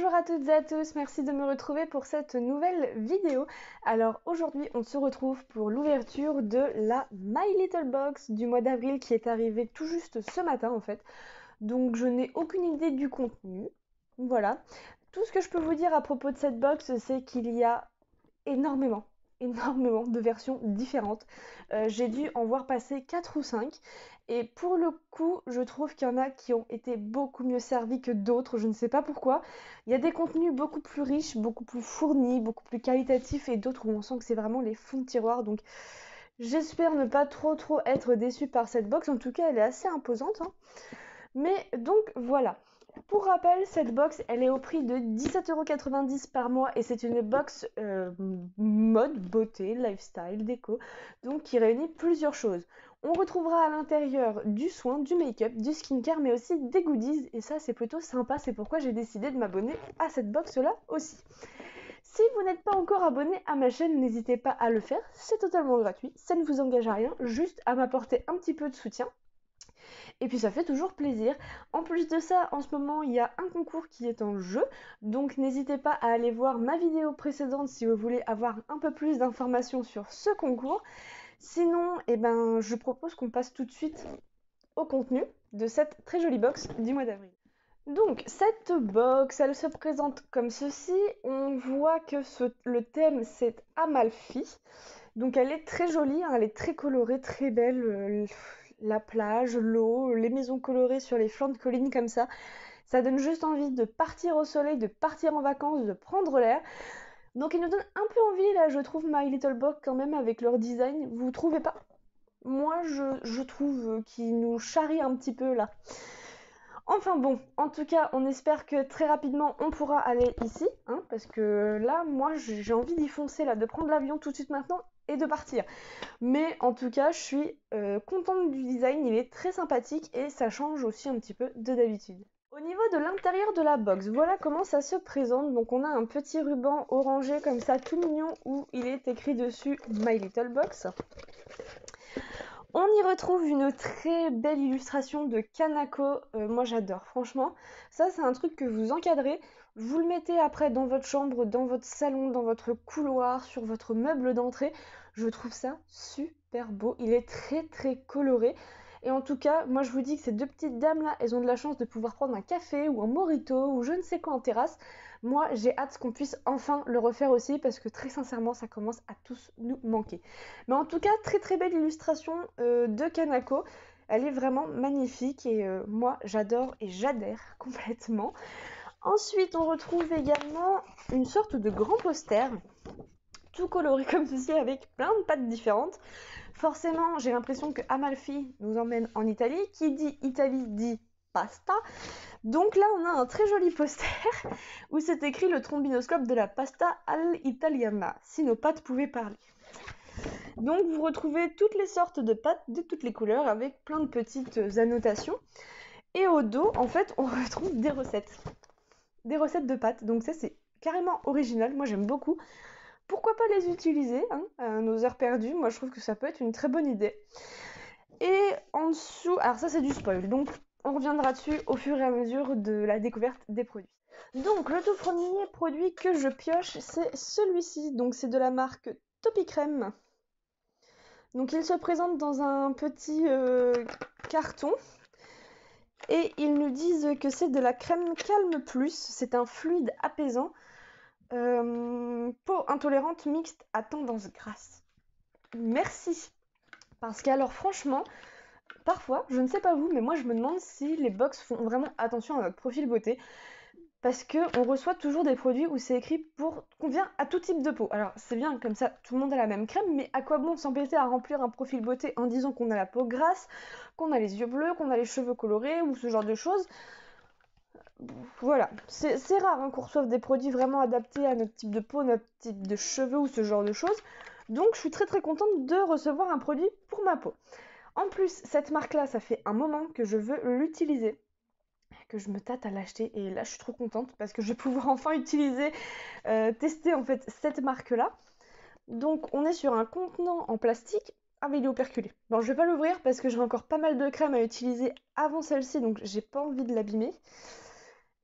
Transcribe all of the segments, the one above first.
Bonjour à toutes et à tous, merci de me retrouver pour cette nouvelle vidéo. Alors aujourd'hui on se retrouve pour l'ouverture de la My Little Box du mois d'avril qui est arrivée tout juste ce matin en fait. Donc je n'ai aucune idée du contenu. Voilà. Tout ce que je peux vous dire à propos de cette box, c'est qu'il y a énormément de versions différentes. J'ai dû en voir passer 4 ou 5 et pour le coup je trouve qu'il y en a qui ont été beaucoup mieux servis que d'autres, je ne sais pas pourquoi. Il y a des contenus beaucoup plus riches, beaucoup plus fournis, beaucoup plus qualitatifs et d'autres où on sent que c'est vraiment les fonds de tiroir, donc j'espère ne pas trop être déçue par cette box. En tout cas elle est assez imposante, hein. Mais donc voilà. Pour rappel, cette box, elle est au prix de 17,90 € par mois et c'est une box mode, beauté, lifestyle, déco, donc qui réunit plusieurs choses. On retrouvera à l'intérieur du soin, du make-up, du skincare, mais aussi des goodies et ça c'est plutôt sympa, c'est pourquoi j'ai décidé de m'abonner à cette box-là aussi. Si vous n'êtes pas encore abonné à ma chaîne, n'hésitez pas à le faire, c'est totalement gratuit, ça ne vous engage à rien, juste à m'apporter un petit peu de soutien. Et puis ça fait toujours plaisir. En plus de ça, en ce moment, il y a un concours qui est en jeu. Donc n'hésitez pas à aller voir ma vidéo précédente si vous voulez avoir un peu plus d'informations sur ce concours. Sinon, je propose qu'on passe tout de suite au contenu de cette très jolie box du mois d'avril. Donc cette box, elle se présente comme ceci. On voit que le thème c'est Amalfi. Donc elle est très jolie, hein, elle est très colorée, très belle. La plage, l'eau, les maisons colorées sur les flancs de collines comme ça donne juste envie de partir au soleil, de partir en vacances, de prendre l'air. Donc ils nous donnent un peu envie là, je trouve, My Little Box quand même avec leur design. Vous trouvez pas? Moi je trouve qu'ils nous charrient un petit peu là. Enfin bon, en tout cas, on espère que très rapidement on pourra aller ici, hein, parce que là, moi, j'ai envie d'y foncer, là, de prendre l'avion tout de suite maintenant et de partir. Mais en tout cas, je suis contente du design, il est très sympathique et ça change aussi un petit peu de d'habitude. Au niveau de l'intérieur de la box, voilà comment ça se présente. Donc on a un petit ruban orangé comme ça, tout mignon, où il est écrit dessus My Little Box. On y retrouve une très belle illustration de Kanako, moi j'adore franchement. Ça c'est un truc que vous encadrez, vous le mettez après dans votre chambre, dans votre salon, dans votre couloir, sur votre meuble d'entrée. Je trouve ça super beau, il est très coloré. Et en tout cas, moi je vous dis que ces deux petites dames là, elles ont de la chance de pouvoir prendre un café ou un mojito ou je ne sais quoi en terrasse. Moi j'ai hâte qu'on puisse enfin le refaire aussi parce que très sincèrement ça commence à tous nous manquer. Mais en tout cas, très belle illustration de Kanako. Elle est vraiment magnifique et moi j'adore et j'adhère complètement. Ensuite, on retrouve également une sorte de grand poster, tout coloré comme ceci avec plein de pattes différentes. Forcément, j'ai l'impression que Amalfi nous emmène en Italie. Qui dit Italie dit pasta. Donc là, on a un très joli poster où c'est écrit le trombinoscope de la pasta all'italiana, si nos pâtes pouvaient parler. Donc vous retrouvez toutes les sortes de pâtes de toutes les couleurs avec plein de petites annotations. Et au dos, en fait, on retrouve des recettes. Des recettes de pâtes. Donc ça, c'est carrément original. Moi, j'aime beaucoup. Pourquoi pas les utiliser hein, à nos heures perdues? Moi, je trouve que ça peut être une très bonne idée. Et en dessous, alors ça, c'est du spoil. Donc on reviendra dessus au fur et à mesure de la découverte des produits. Donc le tout premier produit que je pioche, c'est celui-ci. Donc c'est de la marque Topicrème. Donc il se présente dans un petit carton et ils nous disent que c'est de la crème Calme Plus, c'est un fluide apaisant, peau intolérante mixte à tendance grasse. Merci. Parce qu'alors franchement, parfois, je ne sais pas vous, mais moi je me demande si les box font vraiment attention à notre profil beauté. Parce qu'on reçoit toujours des produits où c'est écrit pour convient à tout type de peau. Alors c'est bien, comme ça tout le monde a la même crème, mais à quoi bon s'embêter à remplir un profil beauté en disant qu'on a la peau grasse, qu'on a les yeux bleus, qu'on a les cheveux colorés ou ce genre de choses. Voilà, c'est rare hein, qu'on reçoive des produits vraiment adaptés à notre type de peau, notre type de cheveux ou ce genre de choses. Donc je suis très contente de recevoir un produit pour ma peau. En plus, cette marque-là, ça fait un moment que je veux l'utiliser, que je me tâte à l'acheter et là je suis trop contente parce que je vais pouvoir enfin utiliser, tester en fait cette marque là. Donc on est sur un contenant en plastique. Ah mais il est operculé. Bon je vais pas l'ouvrir parce que j'ai encore pas mal de crème à utiliser avant celle-ci donc j'ai pas envie de l'abîmer.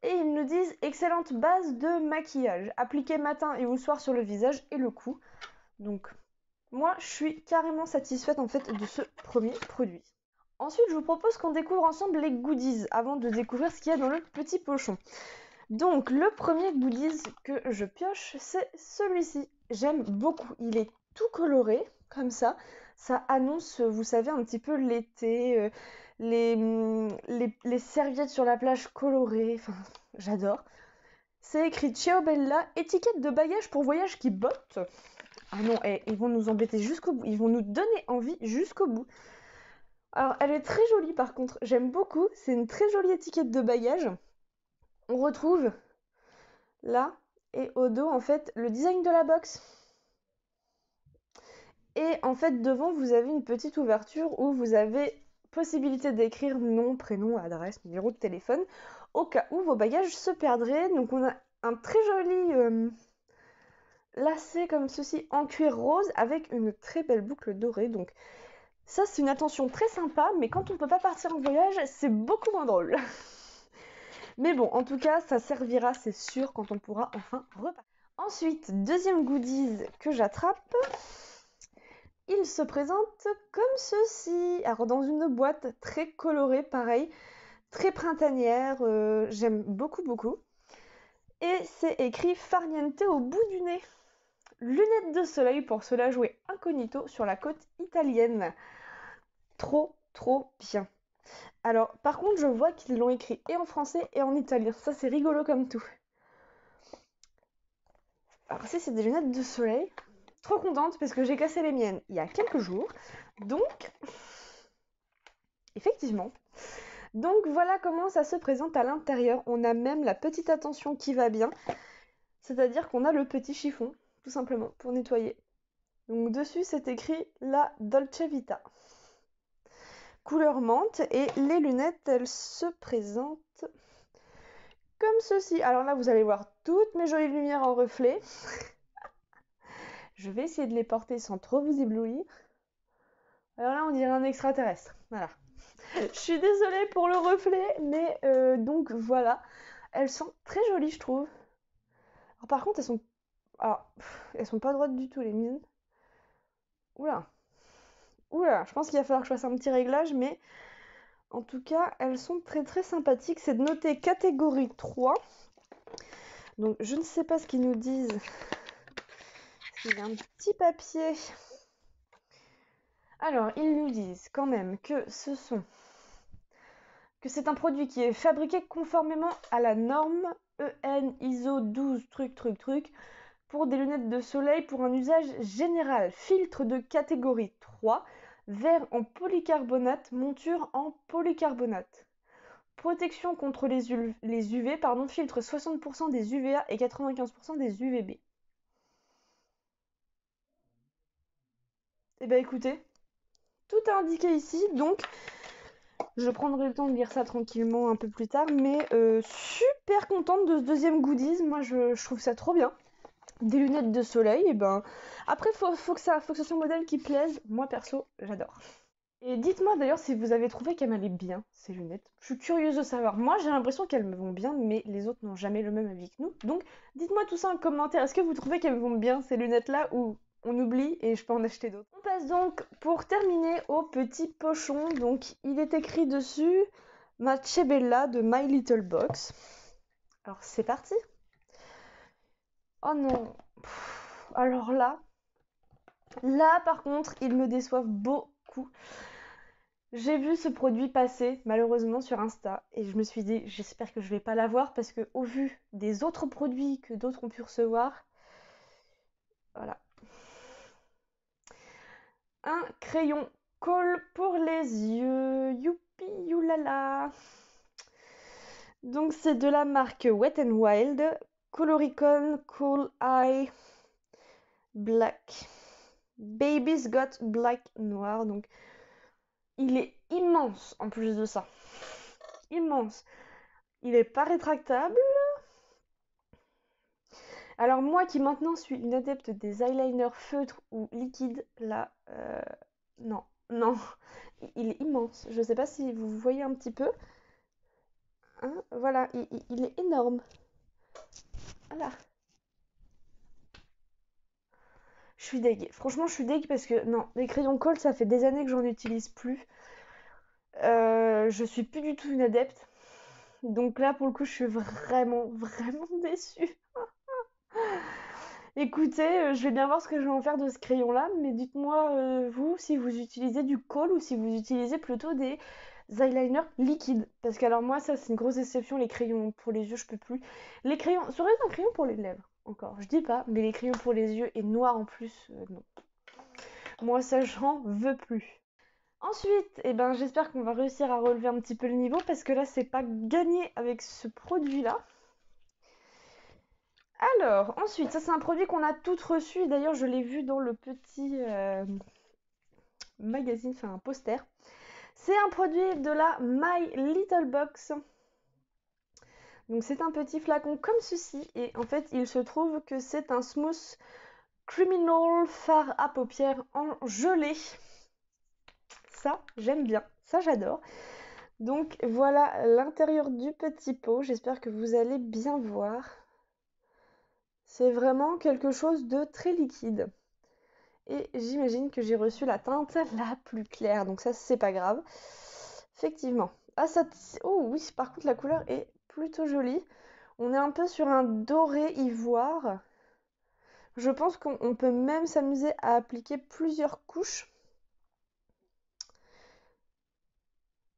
Et ils nous disent excellente base de maquillage, appliquée matin et au soir sur le visage et le cou. Donc moi je suis carrément satisfaite en fait de ce premier produit. Ensuite je vous propose qu'on découvre ensemble les goodies avant de découvrir ce qu'il y a dans le petit pochon. Donc le premier goodies que je pioche c'est celui-ci. J'aime beaucoup, il est tout coloré comme ça. Ça annonce, vous savez, un petit peu l'été, les serviettes sur la plage colorées, enfin j'adore. C'est écrit Ciao Bella, étiquette de bagage pour voyage qui botte. Ah non, ils vont nous embêter jusqu'au bout, ils vont nous donner envie jusqu'au bout. Alors elle est très jolie par contre, j'aime beaucoup, c'est une très jolie étiquette de bagage. On retrouve là et au dos en fait le design de la box. Et en fait devant vous avez une petite ouverture où vous avez possibilité d'écrire nom, prénom, adresse, numéro de téléphone au cas où vos bagages se perdraient. Donc on a un très joli lacet comme ceci en cuir rose avec une très belle boucle dorée. Donc ça c'est une attention très sympa, mais quand on peut pas partir en voyage c'est beaucoup moins drôle. Mais bon, en tout cas ça servira, c'est sûr, quand on pourra enfin repartir. Ensuite, deuxième goodies que j'attrape, il se présente comme ceci. Alors dans une boîte très colorée, pareil, très printanière, j'aime beaucoup. Et c'est écrit farniente au bout du nez. Lunettes de soleil pour cela jouer incognito sur la côte italienne. Trop bien. Alors par contre je vois qu'ils l'ont écrit et en français et en italien. Ça c'est rigolo comme tout. Alors si c'est des lunettes de soleil, trop contente parce que j'ai cassé les miennes il y a quelques jours. Donc, effectivement. Donc voilà comment ça se présente à l'intérieur. On a même la petite attention qui va bien. C'est-à-dire qu'on a le petit chiffon, tout simplement, pour nettoyer. Donc dessus c'est écrit la Dolce Vita. Couleur menthe et les lunettes elles se présentent comme ceci. Alors là vous allez voir toutes mes jolies lumières en reflet. Je vais essayer de les porter sans trop vous éblouir. Alors là on dirait un extraterrestre. Voilà. Je suis désolée pour le reflet, mais donc voilà. Elles sont très jolies je trouve. Alors, par contre elles sont pas droites du tout les miennes. Oula. Je pense qu'il va falloir que je fasse un petit réglage, mais en tout cas, elles sont très sympathiques. C'est noté catégorie 3. Donc, je ne sais pas ce qu'ils nous disent. Il y a un petit papier. Alors, ils nous disent quand même que c'est un produit qui est fabriqué conformément à la norme EN ISO 12 truc pour des lunettes de soleil pour un usage général. Filtre de catégorie 3. Verre en polycarbonate, monture en polycarbonate. Protection contre les UV, filtre 60% des UVA et 95% des UVB. Eh bien écoutez, tout est indiqué ici, donc je prendrai le temps de lire ça tranquillement un peu plus tard, mais super contente de ce deuxième goodies, moi je trouve ça trop bien. Des lunettes de soleil, et ben après faut que ça soit un modèle qui plaise, moi perso j'adore. Et dites-moi d'ailleurs si vous avez trouvé qu'elles m'allaient bien, ces lunettes. Je suis curieuse de savoir. Moi, j'ai l'impression qu'elles me vont bien, mais les autres n'ont jamais le même avis que nous. Donc, dites-moi tout ça en commentaire. Est-ce que vous trouvez qu'elles me vont bien, ces lunettes-là, ou on oublie et je peux en acheter d'autres? On passe donc, pour terminer, au petit pochon. Donc, il est écrit dessus Ma Bella de My Little Box. Alors, c'est parti. Oh non. Alors là, par contre, ils me déçoivent beaucoup. J'ai vu ce produit passer malheureusement sur Insta et je me suis dit j'espère que je vais pas l'avoir parce que au vu des autres produits que d'autres ont pu recevoir, voilà. Un crayon colle pour les yeux, youpi youlala. Donc c'est de la marque Wet n Wild, Coloricon Cool Eye Black. Baby's Got Black Noir, donc il est immense en plus de ça. Immense. Il est pas rétractable. Alors moi qui maintenant suis une adepte des eyeliners feutres ou liquides, là, non, il est immense. Je sais pas si vous voyez un petit peu. Hein, voilà, il est énorme. Voilà. Je suis deg. Franchement, je suis deg parce que non, les crayons colle, ça fait des années que j'en utilise plus. Je suis plus du tout une adepte. Donc là, pour le coup, je suis vraiment, vraiment déçue. Écoutez, je vais bien voir ce que je vais en faire de ce crayon-là, mais dites-moi, vous, si vous utilisez du colle ou si vous utilisez plutôt des eyeliners liquides. Parce que alors moi, ça, c'est une grosse déception, les crayons pour les yeux, je peux plus. Les crayons, ça aurait été un crayon pour les lèvres, encore, je dis pas, mais les crayons pour les yeux et noir en plus, non. Moi, ça, j'en veux plus. Ensuite, eh ben, j'espère qu'on va réussir à relever un petit peu le niveau parce que là, c'est pas gagné avec ce produit-là. Alors, ensuite, ça c'est un produit qu'on a toutes reçu. D'ailleurs, je l'ai vu dans le petit magazine, enfin un poster. C'est un produit de la My Little Box. Donc c'est un petit flacon comme ceci. Et en fait, il se trouve que c'est un Smooth Criminal fard à paupières en gelée. Ça, j'aime bien. Ça, j'adore. Donc voilà l'intérieur du petit pot. J'espère que vous allez bien voir. C'est vraiment quelque chose de très liquide. Et j'imagine que j'ai reçu la teinte la plus claire, donc ça c'est pas grave. Effectivement. Ah ça... Oh oui, par contre la couleur est plutôt jolie. On est un peu sur un doré ivoire. Je pense qu'on peut même s'amuser à appliquer plusieurs couches.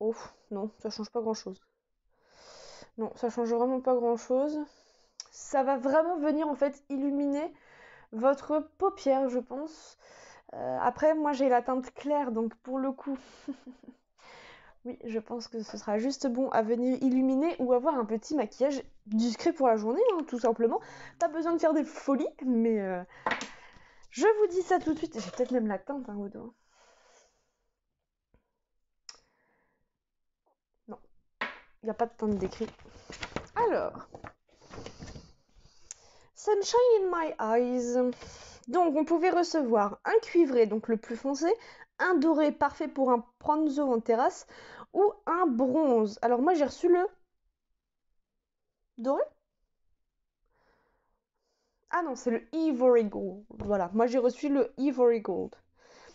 Oh non, ça change pas grand chose. Non, ça change vraiment pas grand chose. Ça va vraiment venir en fait illuminer votre paupière, je pense. Après, moi j'ai la teinte claire, donc pour le coup, oui, je pense que ce sera juste bon à venir illuminer ou avoir un petit maquillage discret pour la journée, hein, tout simplement. Pas besoin de faire des folies, mais je vous dis ça tout de suite. J'ai peut-être même la teinte au dos. Non, il n'y a pas de teinte décrit. Alors, Sunshine in My Eyes. Donc, on pouvait recevoir un cuivré, donc le plus foncé, un doré parfait pour un bronzo en terrasse, ou un bronze. Alors, moi, j'ai reçu le doré. Ah non, c'est le Ivory Gold. Voilà, moi, j'ai reçu le Ivory Gold.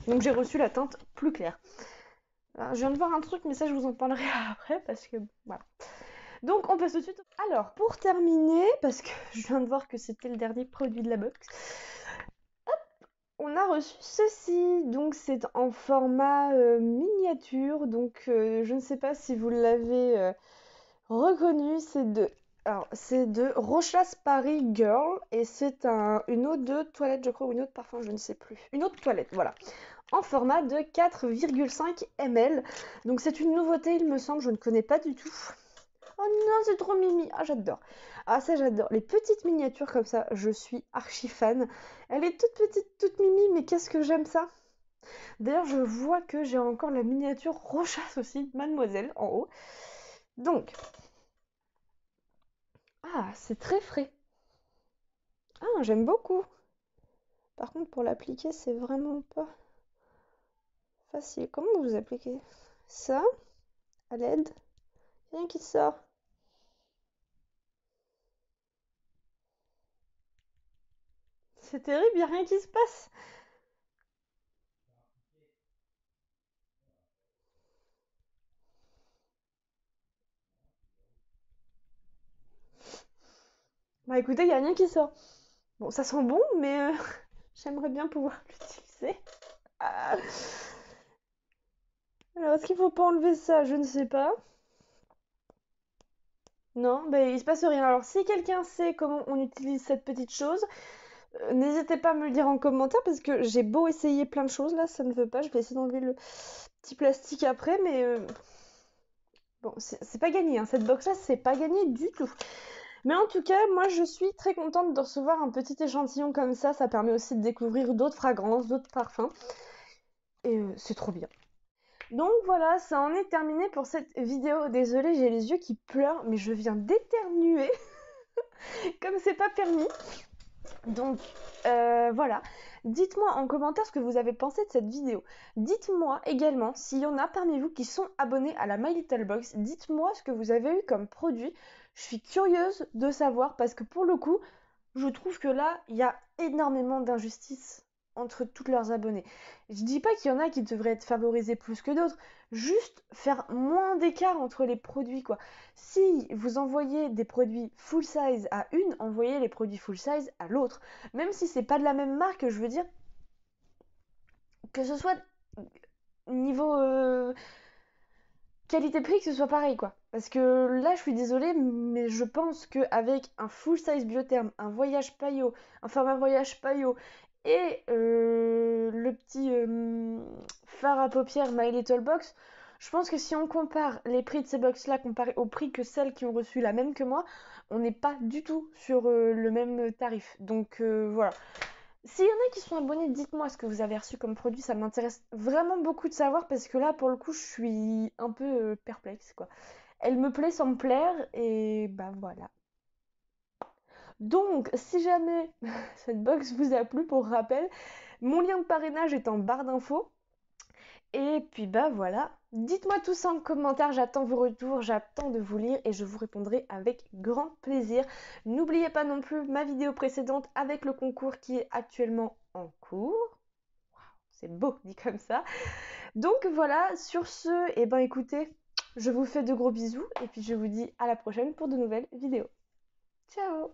Donc, j'ai reçu la teinte plus claire. Alors, je viens de voir un truc, mais ça, je vous en parlerai après, parce que, voilà. Donc, on passe tout de suite. Alors, pour terminer, parce que je viens de voir que c'était le dernier produit de la box, on a reçu ceci, donc c'est en format miniature, donc je ne sais pas si vous l'avez reconnu, c'est de Rochas Paris Girl, et c'est une eau de toilette, je crois, ou une eau de parfum, je ne sais plus. Une eau de toilette, voilà, en format de 4,5 ml, donc c'est une nouveauté, il me semble, je ne connais pas du tout. Oh non, c'est trop mimi. Ah, j'adore. Ah, ça, j'adore. Les petites miniatures comme ça, je suis archi fan. Elle est toute petite, toute mimi, mais qu'est-ce que j'aime ça. D'ailleurs, je vois que j'ai encore la miniature Rochas aussi, Mademoiselle, en haut. Donc, ah, c'est très frais. Ah, j'aime beaucoup. Par contre, pour l'appliquer, c'est vraiment pas facile. Comment vous appliquez ça à l'aide? Rien qui sort. C'est terrible, il n'y a rien qui se passe. Bah écoutez, il n'y a rien qui sort. Bon, ça sent bon, mais j'aimerais bien pouvoir l'utiliser. Ah. Alors, est-ce qu'il faut pas enlever ça? Je ne sais pas. Non, ben il se passe rien. Alors, si quelqu'un sait comment on utilise cette petite chose, n'hésitez pas à me le dire en commentaire parce que j'ai beau essayer plein de choses là, ça ne veut pas. Je vais essayer d'enlever le petit plastique après, mais bon, c'est pas gagné. Hein. Cette box là, c'est pas gagné du tout. Mais en tout cas, moi je suis très contente de recevoir un petit échantillon comme ça. Ça permet aussi de découvrir d'autres fragrances, d'autres parfums. Et c'est trop bien. Donc voilà, ça en est terminé pour cette vidéo. Désolée, j'ai les yeux qui pleurent, mais je viens d'éternuer, comme c'est pas permis. Donc voilà, dites-moi en commentaire ce que vous avez pensé de cette vidéo. Dites-moi également s'il y en a parmi vous qui sont abonnés à la My Little Box. Dites-moi ce que vous avez eu comme produit. Je suis curieuse de savoir parce que pour le coup, je trouve que là, il y a énormément d'injustice entre toutes leurs abonnés. Je dis pas qu'il y en a qui devraient être favorisés plus que d'autres, juste faire moins d'écart entre les produits, quoi. Si vous envoyez des produits full size à une, envoyez les produits full size à l'autre. Même si c'est pas de la même marque, je veux dire, que ce soit niveau qualité-prix, que ce soit pareil, quoi. Parce que là, je suis désolée, mais je pense qu'avec un full size Biotherm, un voyage paillot, un format voyage paillot et le petit fard à paupières My Little Box, je pense que si on compare les prix de ces box-là comparé au prix que celles qui ont reçu la même que moi, on n'est pas du tout sur le même tarif. Donc voilà. S'il y en a qui sont abonnés, dites-moi ce que vous avez reçu comme produit, ça m'intéresse vraiment beaucoup de savoir parce que là, pour le coup, je suis un peu perplexe, quoi. Elle me plaît sans me plaire et bah voilà. Donc, si jamais cette box vous a plu, pour rappel, mon lien de parrainage est en barre d'infos. Et puis bah voilà, dites-moi tout ça en commentaire, j'attends vos retours, j'attends de vous lire et je vous répondrai avec grand plaisir. N'oubliez pas non plus ma vidéo précédente avec le concours qui est actuellement en cours. C'est beau dit comme ça. Donc voilà, sur ce, et ben écoutez, je vous fais de gros bisous et puis je vous dis à la prochaine pour de nouvelles vidéos. Ciao!